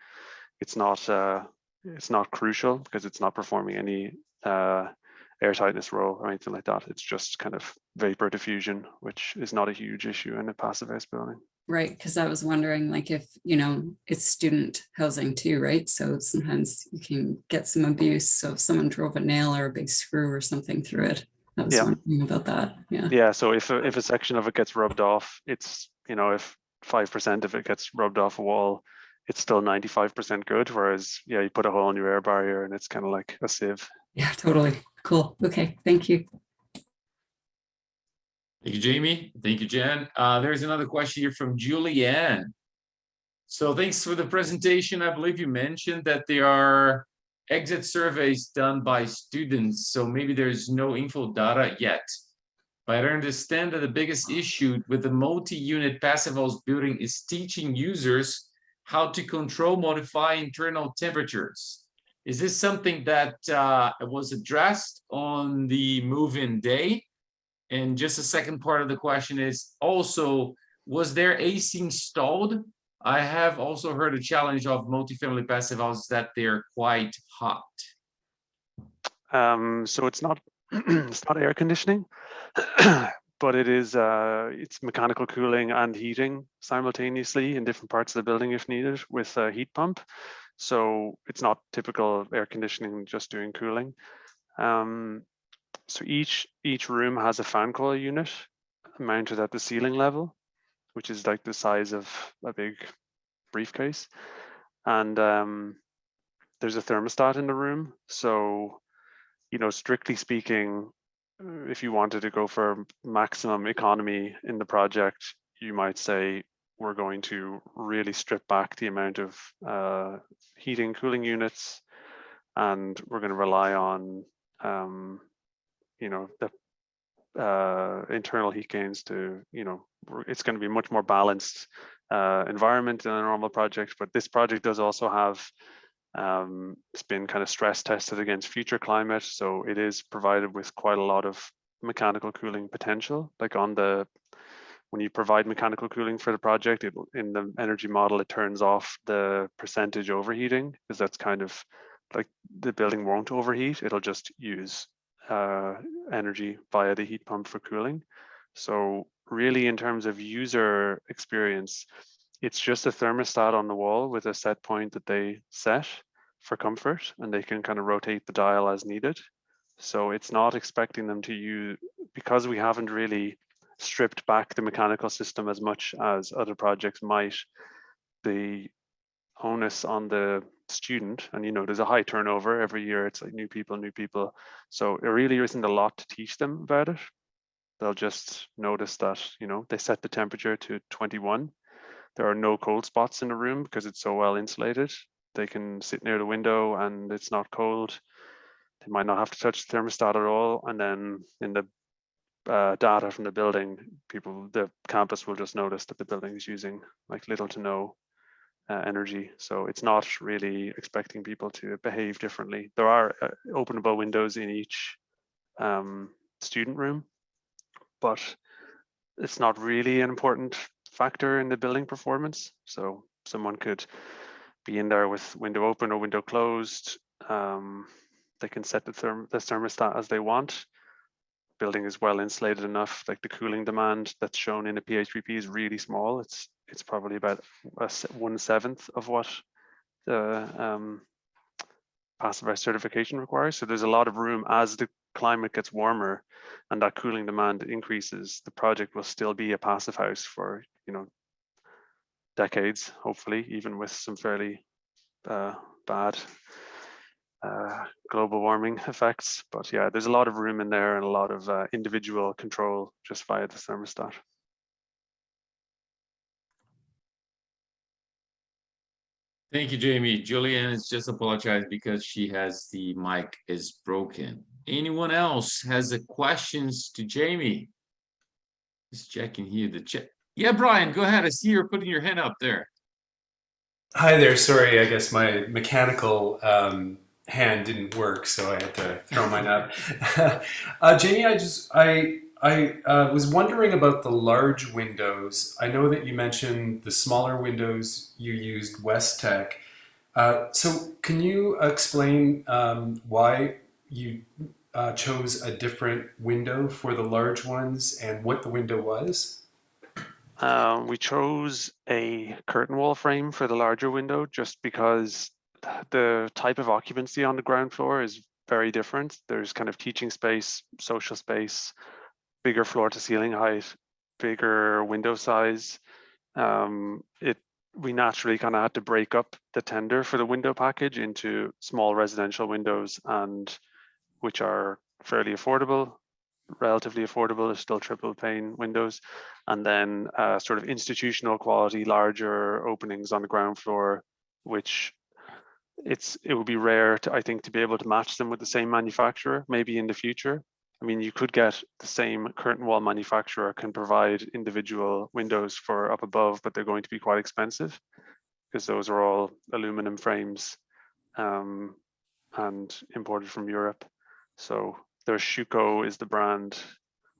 C: it's not crucial because it's not performing any air tightness role or anything like that. It's just kind of vapor diffusion, which is not a huge issue in a Passive House building.
I: Right, because I was wondering, like, if, it's student housing too, right? So sometimes you can get some abuse. So if someone drove a nail or a big screw or something through it, I was wondering about that. Yeah.
C: Yeah, so if a section of it gets rubbed off, it's, if 5% of it gets rubbed off a wall, it's still 95% good. Whereas, you put a hole in your air barrier and it's kind of like a sieve.
I: Yeah, totally. Cool. Okay, thank you.
A: Thank you, Jamie. Thank you, Jen. There's another question here from Julianne. So thanks for the presentation. I believe you mentioned that there are exit surveys done by students, so maybe there's no info data yet. But I understand that the biggest issue with the multi-unit passive house building is teaching users how to control, modify internal temperatures. Is this something that was addressed on the move-in day? And just a second part of the question is also, was there AC installed? I have also heard a challenge of multifamily passive houses that they're quite hot.
C: So it's not it's not air conditioning, but it is it's mechanical cooling and heating simultaneously in different parts of the building if needed with a heat pump. So it's not typical air conditioning, just doing cooling. So each room has a fan coil unit mounted at the ceiling level, which is like the size of a big briefcase. And there's a thermostat in the room. So, strictly speaking, if you wanted to go for maximum economy in the project, you might say we're going to really strip back the amount of heating, cooling units, and we're going to rely on, you know, the internal heat gains to, you know, it's going to be much more balanced environment than a normal project. But this project does also have, it's been kind of stress tested against future climate, so it is provided with quite a lot of mechanical cooling potential. Like on the, when you provide mechanical cooling for the project, in the energy model, it turns off the percentage overheating, because that's kind of like the building won't overheat. It'll just use energy via the heat pump for cooling. So really, in terms of user experience, it's just a thermostat on the wall with a set point that they set for comfort, and they can kind of rotate the dial as needed. So it's not expecting them to use, because we haven't really stripped back the mechanical system as much as other projects might, the onus on the student, and you know, there's a high turnover every year. It's like new people. So it really isn't a lot to teach them about it. They'll just notice that, you know, they set the temperature to 21. There are no cold spots in the room because it's so well insulated. They can sit near the window and it's not cold. They might not have to touch the thermostat at all. And then in the data from the building, the campus will just notice that the building is using like little to no energy. So it's not really expecting people to behave differently. There are openable windows in each student room, but it's not really an important factor in the building performance. So someone could be in there with window open or window closed. They can set the thermostat as they want. Building is well insulated enough. Like the cooling demand that's shown in the PHPP is really small. It's probably about 1/7 of what the passive house certification requires. So there's a lot of room. As the climate gets warmer and that cooling demand increases, the project will still be a passive house for, you know, decades, hopefully, even with some fairly bad global warming effects. But yeah, there's a lot of room in there and a lot of individual control just via the thermostat.
A: Thank you, Jamie. Julianne has just apologized because the mic is broken. Anyone else has a questions to Jamie? Just checking here the chat. Yeah, Brian, go ahead. I see you're putting your hand up there.
D: Hi there. Sorry, I guess my mechanical hand didn't work, so I had to throw mine up. Jamie, I was wondering about the large windows. I know that you mentioned the smaller windows you used Westech. So can you explain why you chose a different window for the large ones and what the window was?
C: We chose a curtain wall frame for the larger window just because the type of occupancy on the ground floor is very different. There's kind of teaching space, social space, bigger floor to ceiling height, bigger window size. We naturally kind of had to break up the tender for the window package into small residential windows, and which are fairly affordable, relatively affordable, is still triple pane windows, and then sort of institutional quality, larger openings on the ground floor, which it would be rare to, I think, to be able to match them with the same manufacturer, maybe in the future. I mean, you could get the same curtain wall manufacturer can provide individual windows for up above, but they're going to be quite expensive because those are all aluminum frames and imported from Europe. So their Schuko is the brand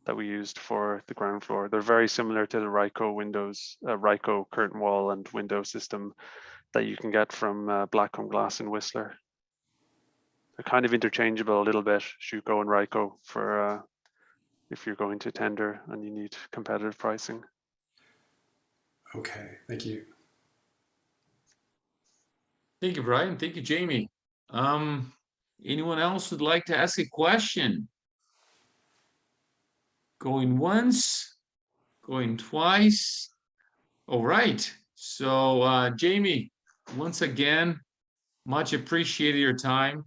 C: that we used for the ground floor. They're very similar to the Ryco windows, Ryco curtain wall and window system that you can get from Blackcomb Glass in Whistler. They're kind of interchangeable a little bit, Schuko and Ryco, for if you're going to tender and you need competitive pricing.
D: Okay, thank you.
A: Thank you, Brian. Thank you, Jamie. Anyone else would like to ask a question? Going once, going twice. All right. So, Jamie, once again, much appreciated your time.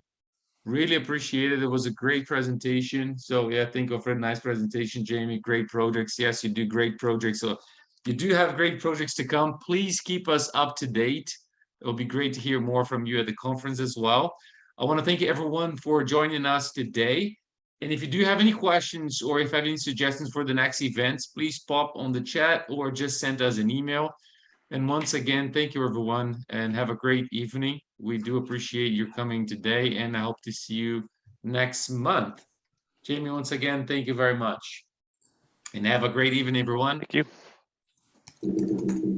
A: Really appreciate it. It was a great presentation. So yeah, thank you for a nice presentation, Jamie. Great projects. Yes, you do great projects. So you do have great projects to come. Please keep us up to date. It'll be great to hear more from you at the conference as well. I want to thank everyone for joining us today. And if you do have any questions or if you have any suggestions for the next events, please pop on the chat or just send us an email. And once again, thank you, everyone, and have a great evening. We do appreciate your coming today, and I hope to see you next month. Jamie, once again, thank you very much. And have a great evening, everyone.
C: Thank you.